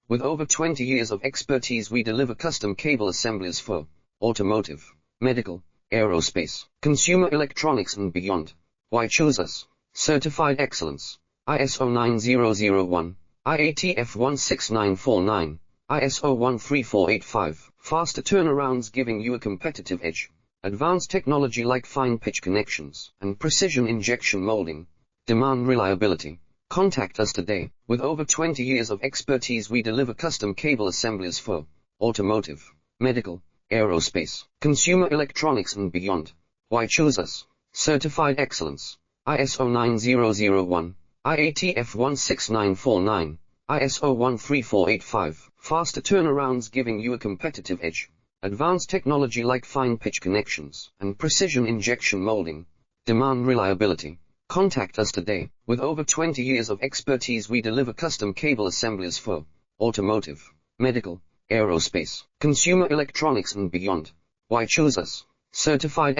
With over 20 years of expertise, we deliver custom cable assemblies for automotive, medical, aerospace, consumer electronics and beyond. Why choose us? Certified excellence. ISO 9001, IATF 16949, ISO 13485. Faster turnarounds giving you a competitive edge. Advanced technology like fine pitch connections and precision injection molding. Demand reliability. Contact us today. With over 20 years of expertise, we deliver custom cable assemblies for automotive, medical, aerospace, consumer electronics and beyond. Why choose us? Certified excellence. ISO 9001, IATF 16949, ISO 13485. Faster turnarounds giving you a competitive edge. Advanced technology like fine pitch connections and precision injection molding. Demand reliability. Contact us today. With over 20 years of expertise, we deliver custom cable assemblies for automotive, medical, aerospace, consumer electronics and beyond. Why choose us? Certified